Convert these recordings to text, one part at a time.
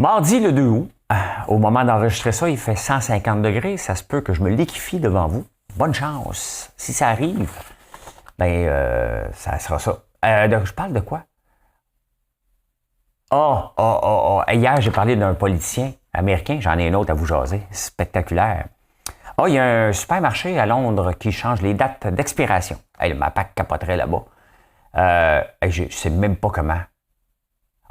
Mardi le 2 août, au moment d'enregistrer ça, il fait 150 degrés. Ça se peut que je me liquéfie devant vous. Bonne chance. Si ça arrive, ben, ça sera ça. Je parle de quoi? Hier, j'ai parlé d'un politicien américain. J'en ai un autre à vous jaser. Spectaculaire. Il y a un supermarché à Londres qui change les dates d'expiration. Ma PAC capoterait là-bas. Je ne sais même pas comment.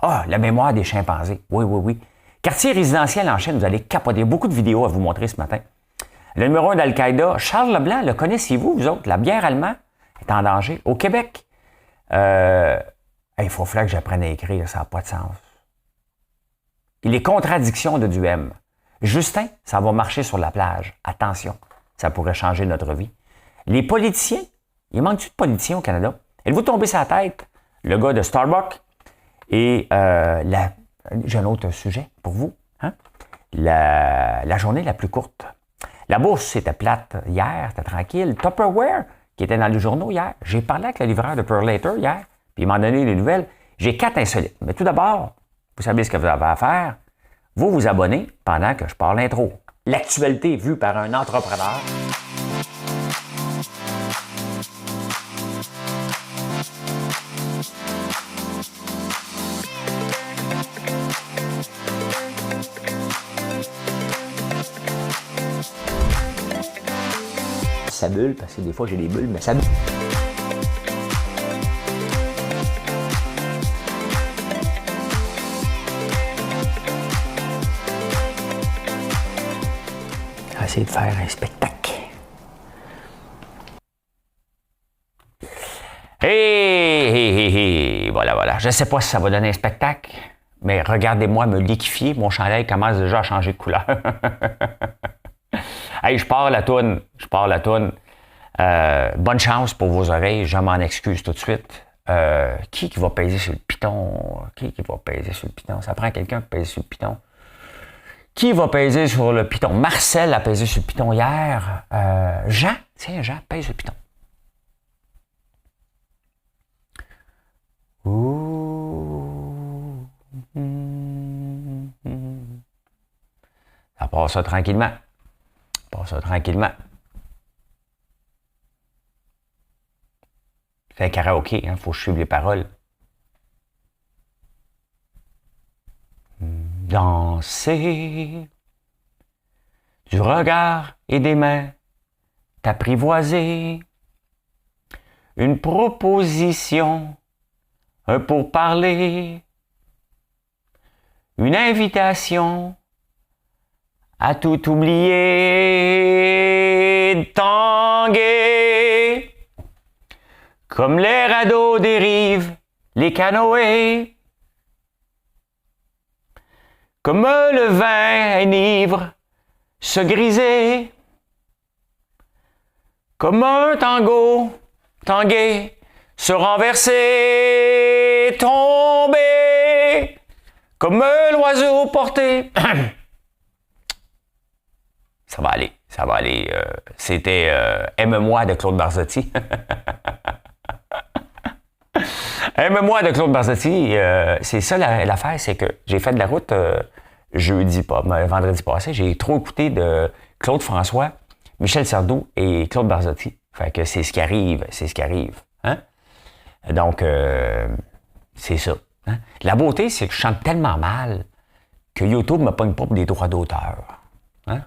La mémoire des chimpanzés. Oui. Quartier résidentiel en Chine, vous allez capoter. Beaucoup de vidéos à vous montrer ce matin. Le numéro 1 d'Al-Qaïda, Charles Leblanc, le connaissez-vous, vous autres? La bière allemande est en danger. Au Québec, il faut que j'apprenne à écrire, ça n'a pas de sens. Il est contradiction de Duhem. Justin, ça va marcher sur la plage. Attention, ça pourrait changer notre vie. Les politiciens, il manque-tu de politiciens au Canada? Êtes-vous tombé sur la tête? Le gars de Starbucks et j'ai un autre sujet pour vous. Hein? La journée la plus courte. La bourse, c'était plate hier, c'était tranquille. Tupperware, qui était dans les journaux hier. J'ai parlé avec le livreur de Pearl Later hier, puis il m'a donné les nouvelles. J'ai 4 insolites. Mais tout d'abord, vous savez ce que vous avez à faire. Vous abonnez pendant que je parle l'intro. L'actualité vue par un entrepreneur. Ça bulle, parce que des fois j'ai des bulles, mais ça bulle. On va essayer de faire un spectacle. Voilà. Je ne sais pas si ça va donner un spectacle, mais regardez-moi me liquéfier. Mon chandail commence déjà à changer de couleur. Je pars la toune. Bonne chance pour vos oreilles. Je m'en excuse tout de suite. Qui va peser sur le piton? Qui va peser sur le piton? Ça prend quelqu'un qui pèse sur le piton. Qui va peser sur le piton? Marcel a pesé sur le piton hier. Jean pèse sur le piton. Ça passe ça tranquillement. C'est un karaoké, hein? Faut suivre les paroles. Danser du regard et des mains, t'apprivoiser une proposition, un pourparler, une invitation à tout oublier, tanguer, comme les radeaux dérivent, les canoës, comme le vin enivre, se griser, comme un tango, tanguer, se renverser, tomber, comme l'oiseau porté. Ça va aller. C'était Aime-moi de Claude Barzotti. Aime-moi de Claude Barzotti. C'est ça l'affaire, c'est que j'ai fait de la route vendredi passé. J'ai trop écouté de Claude François, Michel Sardou et Claude Barzotti. Fait que c'est ce qui arrive. Hein? Donc, c'est ça. Hein? La beauté, c'est que je chante tellement mal que YouTube ne me pogne pas pour des droits d'auteur. Hein?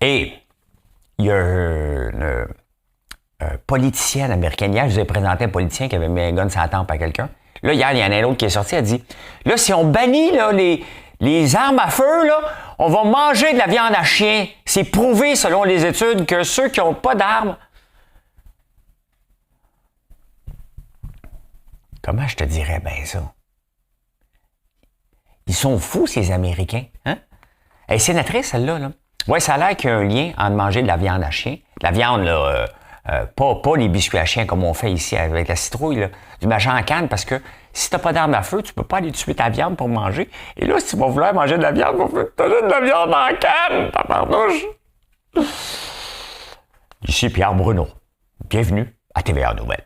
Et il y a une politicienne américaine. Hier, je vous ai présenté un politicien qui avait mis un gun sur la tempe à quelqu'un. Là, hier, il y en a un autre qui est sorti, elle dit, là, si on bannit là, les armes à feu, là, on va manger de la viande à chien. C'est prouvé, selon les études, que ceux qui n'ont pas d'armes... Comment je te dirais bien ça? Ils sont fous, ces Américains. Hein? Elle est sénatrice, celle-là. Là. Oui, ça a l'air qu'il y a un lien entre manger de la viande à chien. La viande, là, pas les biscuits à chien comme on fait ici avec la citrouille, là, du machin en canne, parce que si t'as pas d'arme à feu, tu peux pas aller tuer ta viande pour manger. Et là, si tu vas vouloir manger de la viande, t'as juste de la viande en canne, ta pardouche. Ici Pierre Bruno. Bienvenue à TVA Nouvelles.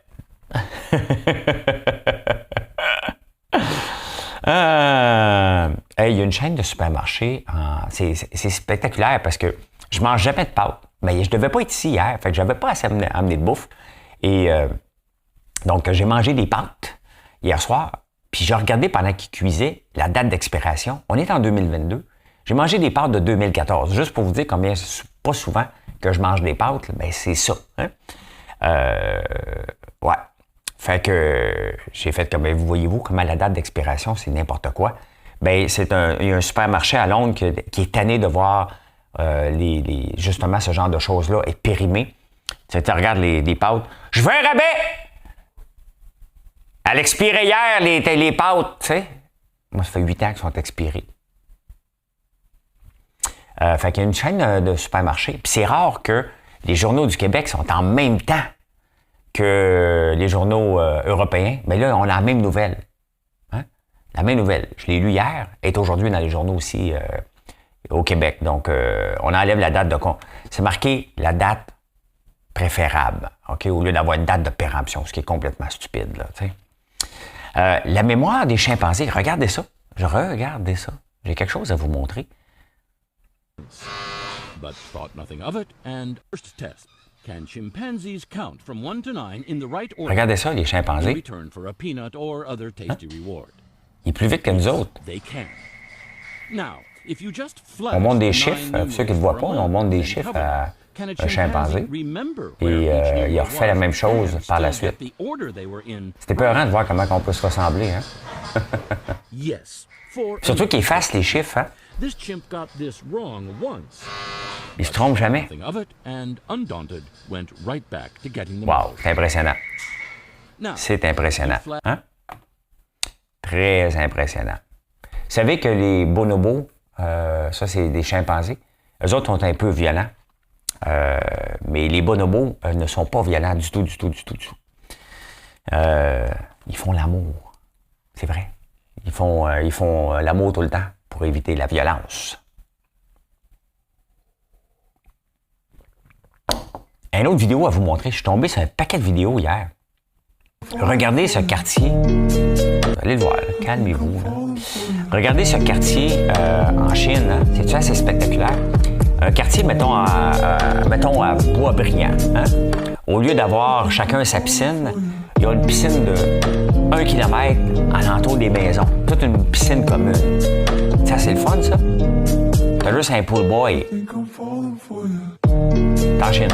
Il y a une chaîne de supermarchés. C'est spectaculaire parce que je mange jamais de pâtes. Mais je devais pas être ici hier. Fait que j'avais pas assez amené de bouffe. Et donc, j'ai mangé des pâtes hier soir. Puis j'ai regardé pendant qu'ils cuisaient la date d'expiration. On est en 2022. J'ai mangé des pâtes de 2014. Juste pour vous dire combien c'est pas souvent que je mange des pâtes. Ben c'est ça. Hein? Ouais. Fait que j'ai fait comme, vous voyez-vous, comment la date d'expiration, c'est n'importe quoi. Ben il y a un supermarché à Londres qui est tanné de voir justement ce genre de choses-là est périmé. Tu regardes les pâtes. Je veux un rabais! Elle expirait hier, les pâtes, tu sais. Moi, ça fait 8 ans qu'elles sont expirées. Fait qu'il y a une chaîne de supermarchés. Puis c'est rare que les journaux du Québec sont en même temps que les journaux européens. Mais là, on a la même nouvelle. Hein? La même nouvelle. Je l'ai lu hier, elle est aujourd'hui dans les journaux aussi au Québec. Donc, on enlève la date de... C'est marqué la date préférable, OK, au lieu d'avoir une date de péremption, ce qui est complètement stupide, là, tu sais. La mémoire des chimpanzés, regardez ça. Regardez ça. J'ai quelque chose à vous montrer. But thought nothing of it, and first test. Can chimpanzees count from 1 to 9 in the right order? Regardez ça, les chimpanzés. Return for a peanut or other tasty reward. Il est plus vite que nous autres. They can. Now, if you just on montre des chiffres, pour ceux qui ne le voient pas, on montre des chiffres à un chimpanzé. Et il a refait la même chose par la suite. C'était peurant de voir comment on peut se ressembler. Hein? Surtout qu'il efface les chiffres. Hein? Il se trompe jamais. Wow, c'est impressionnant. C'est impressionnant. Hein? Très impressionnant. Vous savez que les bonobos, ça c'est des chimpanzés, eux autres sont un peu violents. Mais les bonobos ne sont pas violents du tout. Ils font l'amour. C'est vrai. Ils font l'amour tout le temps pour éviter la violence. Une autre vidéo à vous montrer. Je suis tombé sur un paquet de vidéos hier. Regardez ce quartier. Vous allez le voir, là. Calmez-vous. Là. Regardez ce quartier en Chine. Hein. C'est assez spectaculaire. Un quartier, mettons à Boisbriand. Hein? Au lieu d'avoir chacun sa piscine, il y a une piscine de 1 km alentour des maisons. Toute une piscine commune. Ça, c'est le fun, ça. T'as juste un pool boy. En Chine.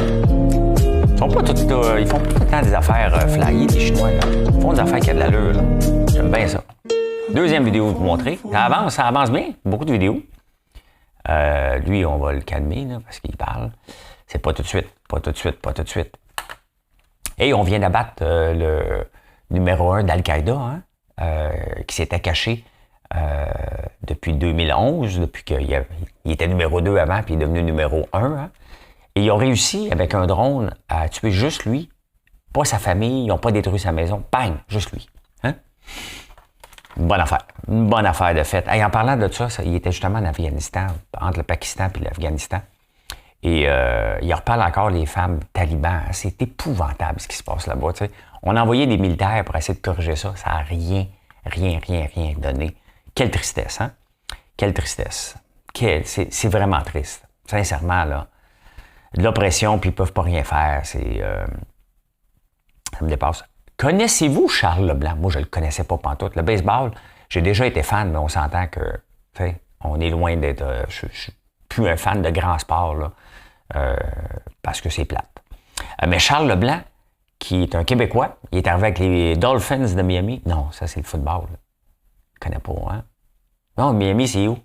Ils font pas tout le temps des affaires flyées, les Chinois. Là. Ils font des affaires qui ont de l'allure. Là. J'aime bien ça. Deuxième vidéo à vous montrer. Ça avance bien. Beaucoup de vidéos. Lui, on va le calmer là, parce qu'il parle. C'est pas tout de suite. Et on vient d'abattre le numéro 1 d'Al-Qaïda, hein, qui s'était caché depuis 2011, depuis qu'il était numéro 2 avant, puis il est devenu numéro 1. Hein. Et ils ont réussi, avec un drone, à tuer juste lui, pas sa famille, ils n'ont pas détruit sa maison. Bang! Juste lui. Hein? Une bonne affaire de fait. Et en parlant de ça, il était justement en Afghanistan, entre le Pakistan et l'Afghanistan. Et il reparle encore les femmes talibans. C'est épouvantable ce qui se passe là-bas. Tu sais. On a envoyé des militaires pour essayer de corriger ça. Ça n'a rien donné. Quelle tristesse, hein? Quelle tristesse. C'est vraiment triste. Sincèrement, là. De l'oppression, puis ils ne peuvent pas rien faire. Ça me dépasse. Connaissez-vous Charles Leblanc? Moi, je ne le connaissais pas pantoute. Le baseball, j'ai déjà été fan, mais on s'entend que, tu sais, on est loin d'être... je suis plus un fan de grand sport, là, parce que c'est plate. Mais Charles Leblanc, qui est un Québécois, il est arrivé avec les Dolphins de Miami. Non, ça, c'est le football. Là. Je ne connais pas, hein? Non, Miami, c'est où?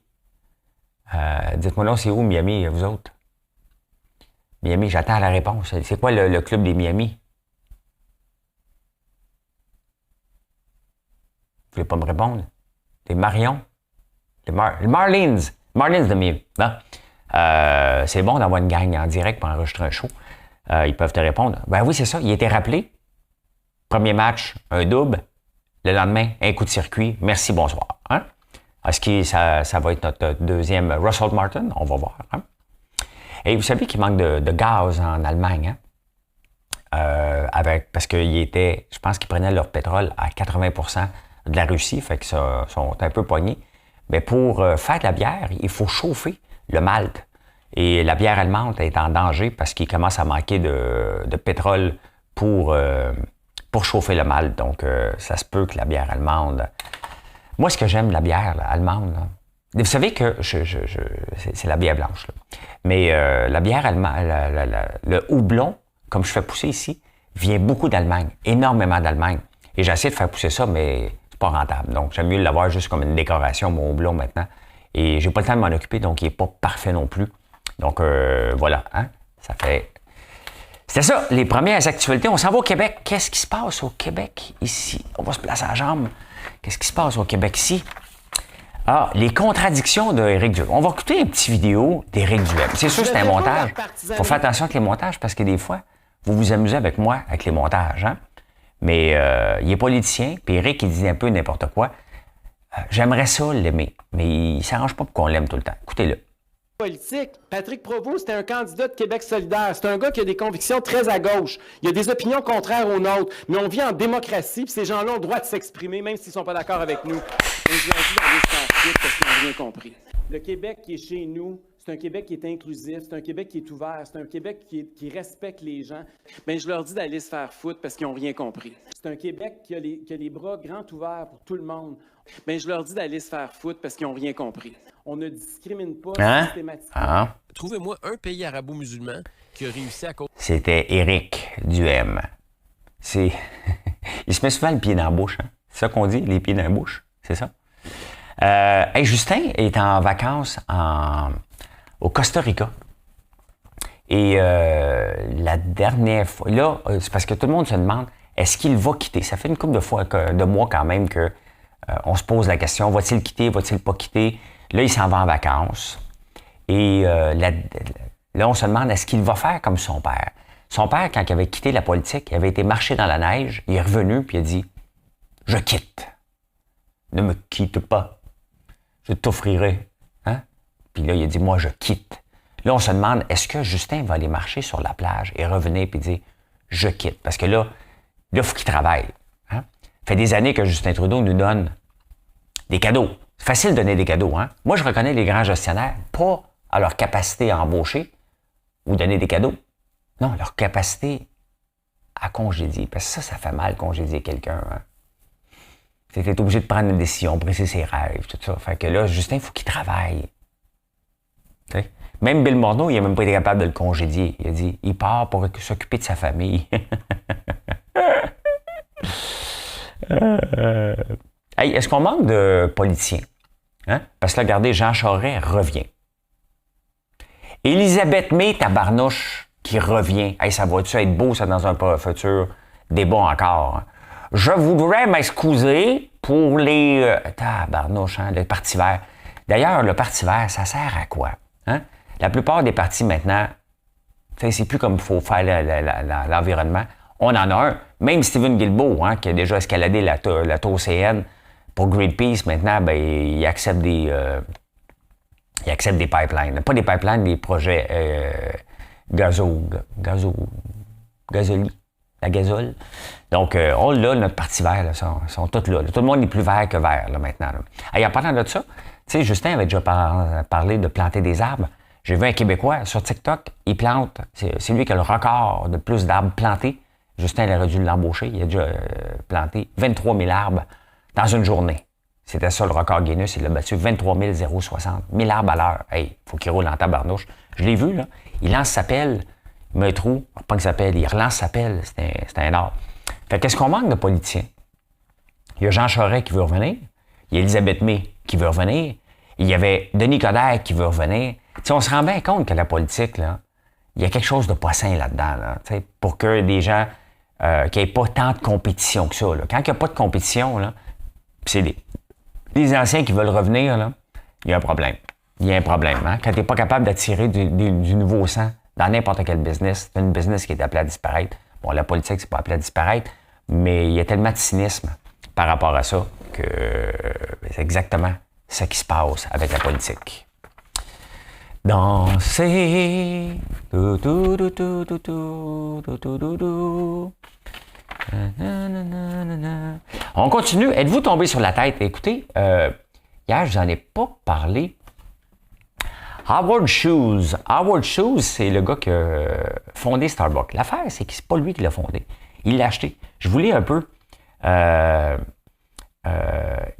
Dites-moi non, c'est où Miami, vous autres? Miami, j'attends la réponse. C'est quoi le club des Miami? Vous voulez pas me répondre? Les Marions? Les Marlins. Marlins de Miami. Bon. C'est bon d'avoir une gang en direct pour enregistrer un show. Ils peuvent te répondre. Ben oui, c'est ça. Il a été rappelé. Premier match, un double. Le lendemain, un coup de circuit. Merci, bonsoir. Hein? Est-ce que ça va être notre deuxième Russell Martin? On va voir. Hein? Et vous savez qu'il manque de gaz en Allemagne. Hein? Parce je pense qu'ils prenaient leur pétrole à 80% de la Russie, fait que ça sont un peu pognés. Mais pour faire de la bière, il faut chauffer le malt. Et la bière allemande est en danger parce qu'il commence à manquer de pétrole pour chauffer le malt. Donc, ça se peut que la bière allemande... Moi, ce que j'aime de la bière là, allemande, là, vous savez que c'est la bière blanche. Là. Mais la bière allemande, le houblon, comme je fais pousser ici, vient beaucoup d'Allemagne, énormément d'Allemagne. Et j'ai essayé de faire pousser ça, mais c'est pas rentable. Donc, j'aime mieux l'avoir juste comme une décoration, mon houblon maintenant. Et j'ai pas le temps de m'en occuper, donc il est pas parfait non plus. Donc, voilà, hein? Ça fait... C'était ça, les premières actualités. On s'en va au Québec. Qu'est-ce qui se passe au Québec ici? On va se placer à la jambe. Qu'est-ce qui se passe au Québec ici? Ah, les contradictions d'Éric Duhem. On va écouter une petite vidéo d'Éric Duhem. C'est sûr que c'est un montage. Il faut faire attention avec les montages parce que des fois, vous vous amusez avec moi avec les montages. Hein? Mais il est politicien, puis Éric, il dit un peu n'importe quoi. J'aimerais ça l'aimer, mais il ne s'arrange pas pour qu'on l'aime tout le temps. Écoutez-le. Politique. Patrick Provost, c'était un candidat de Québec solidaire. C'est un gars qui a des convictions très à gauche. Il a des opinions contraires aux nôtres. Mais on vit en démocratie, puis ces gens-là ont le droit de s'exprimer, même s'ils ne sont pas d'accord avec nous. On se dit dans les statistiques parce qu'ils n'ont rien compris. Le Québec qui est chez nous, c'est un Québec qui est inclusif, c'est un Québec qui est ouvert, c'est un Québec qui respecte les gens. Bien, je leur dis d'aller se faire foutre parce qu'ils n'ont rien compris. C'est un Québec qui a les bras grands ouverts pour tout le monde. Bien, je leur dis d'aller se faire foutre parce qu'ils n'ont rien compris. On ne discrimine pas systématiquement. Trouvez-moi un pays arabo-musulman qui a réussi à... C'était Éric Duhem. Il se met souvent le pied dans la bouche. Hein? C'est ça qu'on dit, les pieds dans la bouche. C'est ça. Justin est en vacances au Costa Rica. Et la dernière fois... Là, c'est parce que tout le monde se demande, est-ce qu'il va quitter? Ça fait une couple de mois quand même que on se pose la question, va-t-il quitter, va-t-il pas quitter? Là, il s'en va en vacances. Et là, on se demande, est-ce qu'il va faire comme son père? Son père, quand il avait quitté la politique, il avait été marcher dans la neige, il est revenu, puis il a dit, « Je quitte. Ne me quitte pas. Je t'offrirai. » Hein? Puis là, il a dit, « Moi, je quitte. » Là, on se demande, est-ce que Justin va aller marcher sur la plage et revenir puis dire, « Je quitte. » Parce que là, il faut qu'il travaille. Hein? Ça fait des années que Justin Trudeau nous donne des cadeaux. C'est facile de donner des cadeaux. Hein? Moi, je reconnais les grands gestionnaires, pas à leur capacité à embaucher ou donner des cadeaux. Non, leur capacité à congédier. Parce que ça fait mal congédier quelqu'un. Hein? T'es obligé de prendre une décision, briser ses rêves, tout ça. Fait que là, Justin, il faut qu'il travaille. T'sais? Même Bill Morneau, il n'a même pas été capable de le congédier. Il a dit, il part pour s'occuper de sa famille. Hey, est-ce qu'on manque de politiciens? Hein? Parce que là, regardez, Jean Charest revient. Élisabeth May, tabarnouche, qui revient. Hey, ça va-tu être beau, ça, dans un futur débat encore? Hein? Je voudrais m'excuser pour les... tabarnouche, hein, le Parti vert. D'ailleurs, le Parti vert, ça sert à quoi? Hein? La plupart des partis, maintenant, c'est plus comme il faut faire l'environnement. On en a un. Même Stephen Guilbeault, hein, qui a déjà escaladé la tour CN pour Greenpeace, maintenant, ben, il accepte des pipelines. Pas des pipelines, des projets gazoli, la gazole. Donc, on l'a, notre Parti vert, là, sont tous là. Tout le monde est plus vert que vert, là, maintenant. Là. Et en parlant de ça, tu sais, Justin avait déjà parlé de planter des arbres. J'ai vu un Québécois sur TikTok, il plante, c'est lui qui a le record de plus d'arbres plantés. Justin, il aurait dû l'embaucher. Il a déjà planté 23 000 arbres dans une journée. C'était ça le record Guinness. Il a battu 23 060. 1000 arbres à l'heure. Hey, faut qu'il roule en tabarnouche. Je l'ai vu, là. Il lance sa pelle, il met un trou, pas qu'il s'appelle, il relance sa pelle. C'était un art. Fait qu'est-ce qu'on manque de politiciens? Il y a Jean Charest qui veut revenir. Il y a Élisabeth May qui veut revenir. Il y avait Denis Coderre qui veut revenir. T'sais, on se rend bien compte que la politique, là, il y a quelque chose de pas sain là-dedans, là, pour que des gens qu'il n'y ait pas tant de compétition que ça. Là. Quand il n'y a pas de compétition, là, c'est les anciens qui veulent revenir, là, il y a un problème. Il y a un problème. Hein? Quand tu n'es pas capable d'attirer du nouveau sang dans n'importe quel business, c'est une business qui est appelée à disparaître. Bon, la politique, c'est pas appelé à disparaître, mais il y a tellement de cynisme par rapport à ça que c'est exactement ce qui se passe avec la politique. Danser. On continue. Êtes-vous tombé sur la tête? Écoutez, hier, je n'en ai pas parlé. Howard Schultz. Howard Schultz, c'est le gars qui a fondé Starbucks. L'affaire, c'est que c'est pas lui qui l'a fondé. Il l'a acheté. Je vous lis un peu. Il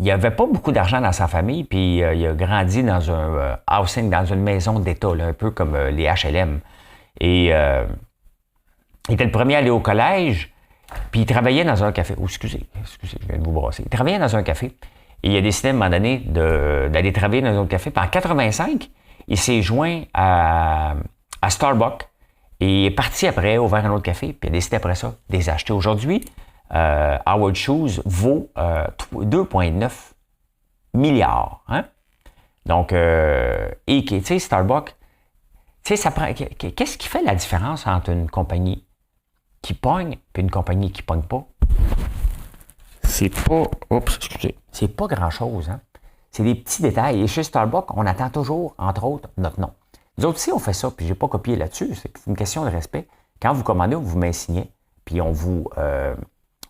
n'y avait pas beaucoup d'argent dans sa famille, puis il a grandi dans un housing, dans une maison d'État, là, un peu comme les HLM. Et il était le premier à aller au collège, puis il travaillait dans un café. Oh, excusez, je viens de vous brasser. Il travaillait dans un café, et il a décidé à un moment donné d'aller travailler dans un autre café. Puis en 85, il s'est joint à Starbucks, et il est parti après, ouvert un autre café, puis il a décidé après ça de les acheter. Aujourd'hui, Howard Schultz vaut 2,9 milliards. Hein? Donc, et tu sais, Starbucks, tu sais, ça prend. Qu'est-ce qui fait la différence entre une compagnie qui pogne et une compagnie qui pogne pas? C'est pas. Oups, excusez. C'est pas grand-chose, hein? C'est des petits détails. Et chez Starbucks, on attend toujours, entre autres, notre nom. Nous autres, si on fait ça, puis j'ai pas copié là-dessus, c'est une question de respect. Quand vous commandez, on vous met un signet, puis on vous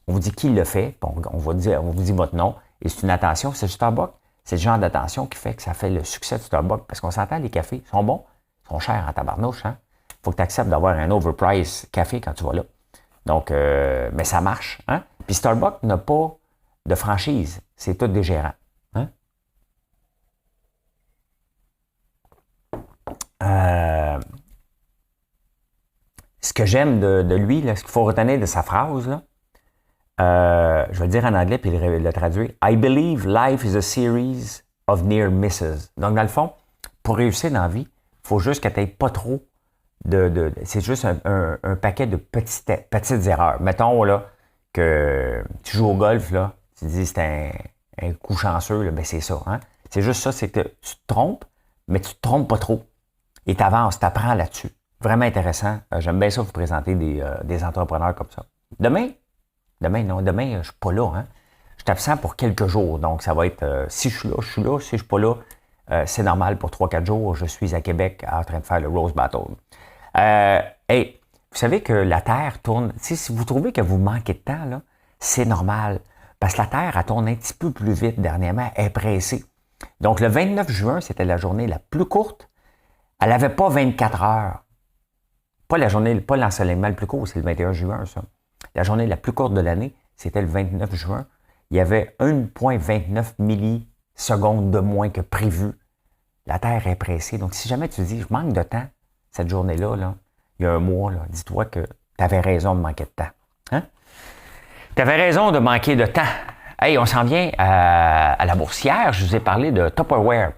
dit qui le fait, puis on vous dit votre nom, et c'est une attention. C'est Starbucks, c'est le genre d'attention qui fait que ça fait le succès de Starbucks, parce qu'on s'entend, les cafés sont bons, sont chers en tabarnouche, hein? Faut que tu acceptes d'avoir un overpriced café quand tu vas là. Donc, mais ça marche, hein? Puis Starbucks n'a pas de franchise, c'est tout des gérants, hein? Ce que j'aime de lui, là, ce qu'il faut retenir de sa phrase, là, je vais le dire en anglais puis le traduire. I believe life is a series of near misses. Donc, dans le fond, pour réussir dans la vie, il faut juste que tu n'aies pas trop c'est juste un paquet de petites erreurs. Mettons là, que tu joues au golf, là, tu dis c'est un coup chanceux, là, ben c'est ça. Hein? C'est juste ça, c'est que tu te trompes, mais tu ne te trompes pas trop. Et tu avances, tu apprends là-dessus. Vraiment intéressant. J'aime bien ça vous présenter des entrepreneurs comme ça. Demain, je suis pas là. Hein? Je suis absent pour quelques jours. Donc, ça va être, si je suis là, je suis là. Si je suis pas là, c'est normal pour 3-4 jours. Je suis à Québec en train de faire le Rose Battle. Hey, vous savez que la Terre tourne. Si vous trouvez que vous manquez de temps, là, c'est normal. Parce que la Terre, elle tourne un petit peu plus vite dernièrement. Elle est pressée. Donc, le 29 juin, c'était la journée la plus courte. Elle n'avait pas 24 heures. Pas l'ensoleillement le plus court, c'est le 21 juin, ça. La journée la plus courte de l'année, c'était le 29 juin. Il y avait 1,29 millisecondes de moins que prévu. La Terre est pressée. Donc, si jamais tu dis, je manque de temps, cette journée-là, là, il y a un mois, là, dis-toi que tu avais raison de manquer de temps. Hein? Tu avais raison de manquer de temps. Hey, on s'en vient à la boursière. Je vous ai parlé de Tupperware.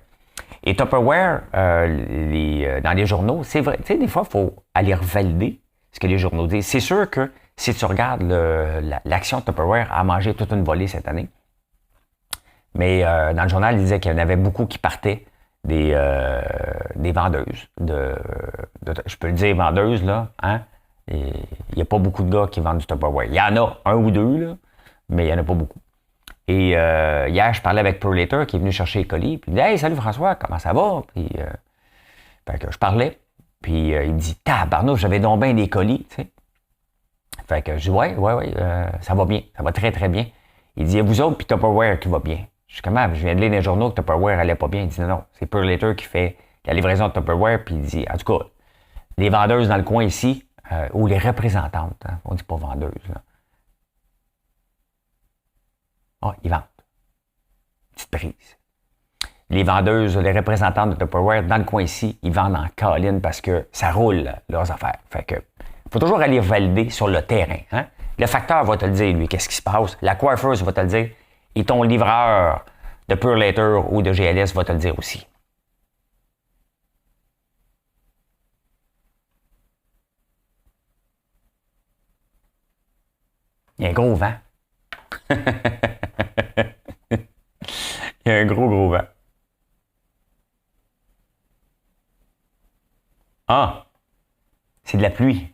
Et Tupperware, dans les journaux, c'est vrai, tu sais, des fois, il faut aller revalider ce que les journaux disent. C'est sûr que si tu regardes l'action Tupperware a mangé toute une volée cette année. Mais dans le journal, il disait qu'il y en avait beaucoup qui partaient des vendeuses. Je peux le dire vendeuses, là. Hein? Il n'y a pas beaucoup de gars qui vendent du Tupperware. Il y en a un ou deux, là, mais il n'y en a pas beaucoup. Et hier, je parlais avec Perlator qui est venu chercher les colis. Puis il me dit « Hey, salut François, comment ça va? » Puis fait que je parlais. Puis il me dit « Tabarnouche, j'avais donc bien des colis. » Tu sais. Fait que je dis « Ouais, ça va bien. Ça va très, très bien. » Il dit « Il y a vous autres, puis Tupperware qui va bien. » Je dis « Comment? Je viens de lire dans les journaux que Tupperware allait pas bien. » Il dit « Non, c'est Perlator qui fait la livraison de Tupperware. » Puis il dit « En tout cas, les vendeuses dans le coin ici, ou les représentantes, hein, on dit pas vendeuses, là. Ah, ils vendent. Petite prise. Les vendeuses, les représentantes de Tupperware, dans le coin ici, ils vendent en colline parce que ça roule, leurs affaires. Fait que, faut toujours aller valider sur le terrain. Hein? Le facteur va te le dire, lui, qu'est-ce qui se passe. La coiffeuse va te le dire. Et ton livreur de Perlator ou de GLS va te le dire aussi. Il y a un gros vent. Il y a un gros vent. Ah, c'est de la pluie.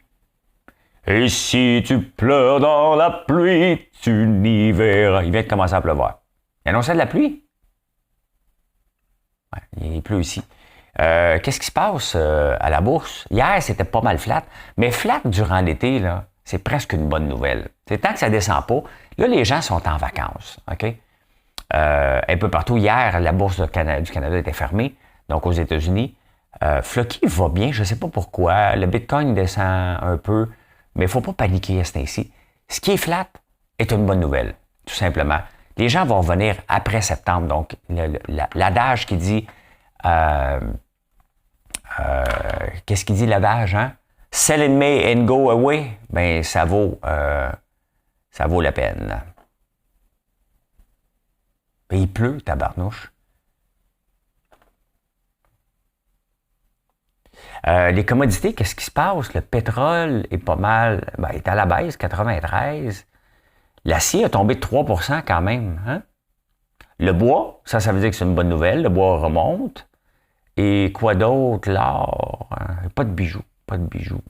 Et si tu pleures dans la pluie, tu n'y verras. Il vient de commencer à pleuvoir. Il annonçait de la pluie? Ouais, il pleut ici. Qu'est-ce qui se passe à la bourse? Hier, c'était pas mal flat. Mais flat durant l'été, là, c'est presque une bonne nouvelle. C'est tant que ça ne descend pas. Là, les gens sont en vacances. OK? Un peu partout. Hier, la bourse du Canada était fermée, donc aux États-Unis. Flocky va bien, je ne sais pas pourquoi. Le Bitcoin descend un peu, mais il ne faut pas paniquer à ce temps-ci. Ce qui est flat est une bonne nouvelle, tout simplement. Les gens vont revenir après septembre. Donc, l'adage qui dit... qu'est-ce qu'il dit l'adage, hein? Sell in May and go away. Ben, ça vaut la peine. Ben, il pleut, tabarnouche. Les commodités, qu'est-ce qui se passe? Le pétrole est pas mal, ben, est à la baisse, 93. L'acier a tombé de 3% quand même. Hein? Le bois, ça veut dire que c'est une bonne nouvelle. Le bois remonte. Et quoi d'autre? L'or. Hein? Pas de bijoux. Pas de bijoux.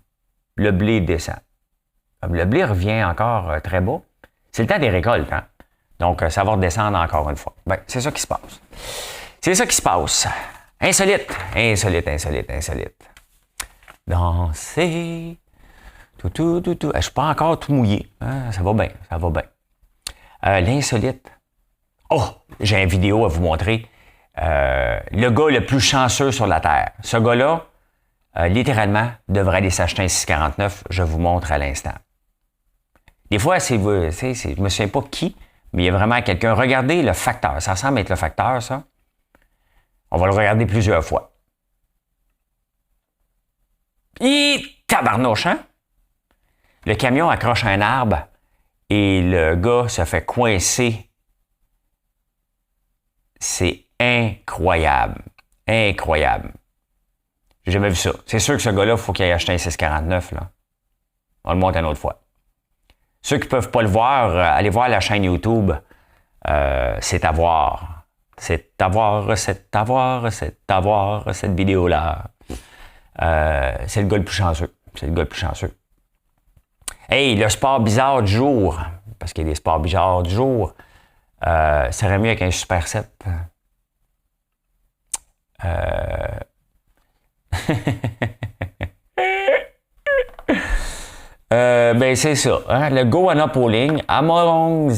Le blé descend. Le blé revient encore très bas. C'est le temps des récoltes. Hein? Donc, ça va redescendre encore une fois. Ben, c'est ça qui se passe. C'est ça qui se passe. Insolite. Insolite, insolite, insolite. Danser. Tout. Je suis pas encore tout mouillé. Hein? Ça va bien, ça va bien. L'insolite. Oh, j'ai une vidéo à vous montrer. Le gars le plus chanceux sur la Terre. Ce gars-là, littéralement, devrait aller s'acheter un 649. Je vous montre à l'instant. Des fois, je ne me souviens pas qui, mais il y a vraiment quelqu'un. Regardez le facteur. Ça semble être le facteur, ça. On va le regarder plusieurs fois. Et tabarnouche, hein? Le camion accroche un arbre et le gars se fait coincer. C'est incroyable. Incroyable. J'ai jamais vu ça. C'est sûr que ce gars-là, il faut qu'il aille acheter un 649. Là. On le montre une autre fois. Ceux qui ne peuvent pas le voir, allez voir la chaîne YouTube. C'est à voir. C'est à voir cette vidéo-là. C'est le gars le plus chanceux. C'est le gars le plus chanceux. Hey, le sport bizarre du jour. Parce qu'il y a des sports bizarres du jour. Ça serait mieux avec un Super 7. Ben c'est ça. Hein? Le Goanna Polling, among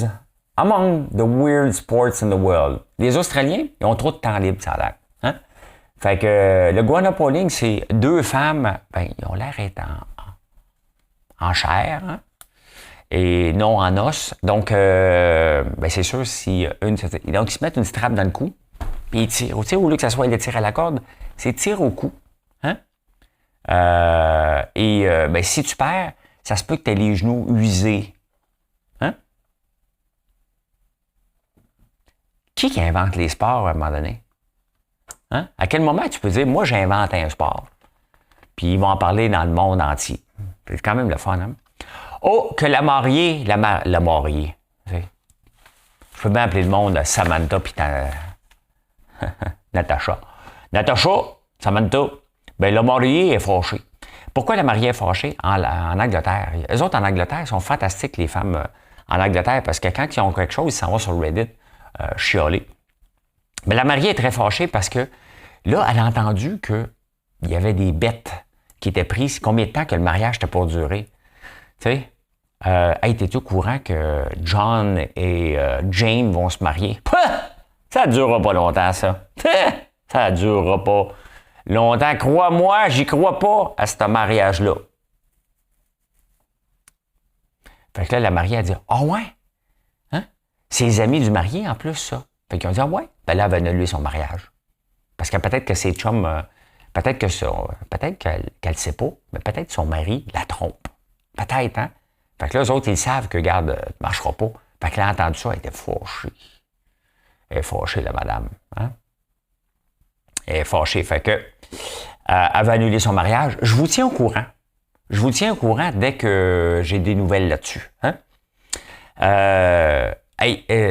the weird sports in the world. Les Australiens, ils ont trop de temps libre, ça a l'air. Hein? Fait que le Goanna Polling, c'est deux femmes, ben, ils ont l'air d'être en chair, hein? Et non en os. Donc, ben c'est sûr, si une... Donc, ils se mettent une strap dans le cou, puis ils tirent. Tu sais, au lieu que ça soit le tir à la corde, c'est tir au cou. Hein? Ben, si tu perds, ça se peut que tu aies les genoux usés. Hein? Qui invente les sports à un moment donné? Hein? À quel moment tu peux dire, moi, j'invente un sport? Puis ils vont en parler dans le monde entier. C'est quand même le fun, hein? Oh, que la mariée. Tu sais. Je peux bien appeler le monde Samantha puis Natacha. Natacha, Samantha, ben la mariée est fâchée. Pourquoi la mariée est fâchée en Angleterre? Eux autres, en Angleterre, ils sont fantastiques, les femmes en Angleterre, parce que quand ils ont quelque chose, ils s'en vont sur Reddit chialer. Mais la mariée est très fâchée parce que là, elle a entendu qu'il y avait des bêtes qui étaient prises. Combien de temps que le mariage était pour durer? Tu sais, hey, t'es au courant que John et Jane vont se marier? Ça ne durera pas longtemps, ça. Ça ne durera pas longtemps. Crois-moi, j'y crois pas à ce mariage-là. Fait que là, la mariée a dit, « Ah ouais? Hein? C'est les amis du marié, en plus, ça. » Fait qu'ils ont dit, « Ah ouais? » Ben là, elle va annuler son mariage. Parce que peut-être que ses chums, peut-être qu'elle ne sait pas, mais peut-être que son mari la trompe. Peut-être, hein? Fait que là, eux autres, ils savent que, regarde, ça ne marchera pas. Fait que là, entendu ça, elle était fâchée. Elle est fâchée, la madame. Hein? Elle est fâchée. Fait que, elle va annuler son mariage. Je vous tiens au courant. Je vous tiens au courant dès que j'ai des nouvelles là-dessus. Hein?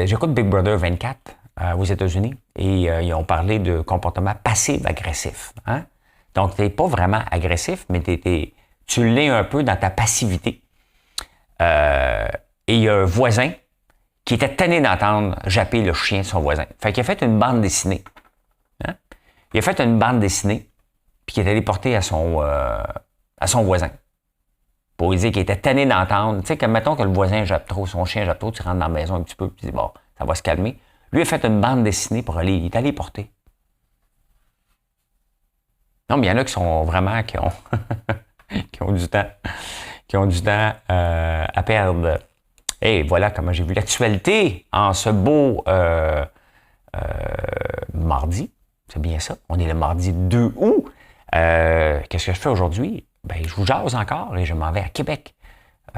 J'écoute Big Brother 24 aux États-Unis et ils ont parlé de comportement passif-agressif. Hein? Donc, tu n'es pas vraiment agressif, mais tu l'es un peu dans ta passivité. Et il y a un voisin qui était tanné d'entendre japper le chien de son voisin. Fait qu'il a fait une bande dessinée. Hein? Il a fait une bande dessinée, puis il est allé porter à son voisin. pour lui dire qu'il était tanné d'entendre. Tu sais, comme mettons que le voisin jappe trop, son chien jappe trop, tu rentres dans la maison un petit peu, puis tu dis, bon, ça va se calmer. Lui a fait une bande dessinée pour aller, il est allé porter. Non, mais il y en a qui sont vraiment, qui ont, qui ont du temps, à perdre. Et voilà comment j'ai vu l'actualité en ce beau mardi. C'est bien ça. On est le mardi 2 août. Qu'est-ce que je fais aujourd'hui? Ben, je vous jase encore et je m'en vais à Québec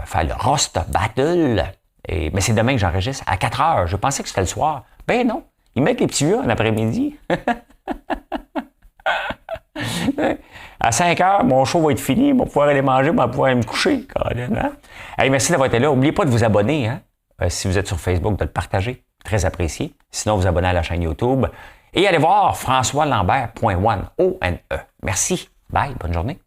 faire le Roast Battle. Mais c'est demain que j'enregistre à 4 heures. Je pensais que c'était le soir. Ben non. Ils mettent les petits vieux en après-midi. À 5 heures, mon show va être fini. Je vais pouvoir aller manger, je vais pouvoir aller me coucher. Hein? Hey, merci d'avoir été là. N'oubliez pas de vous abonner. Hein? Si vous êtes sur Facebook, de le partager. Très apprécié. Sinon, vous abonnez à la chaîne YouTube. Et allez voir françoislambert.one. O-N-E. Merci. Bye. Bonne journée.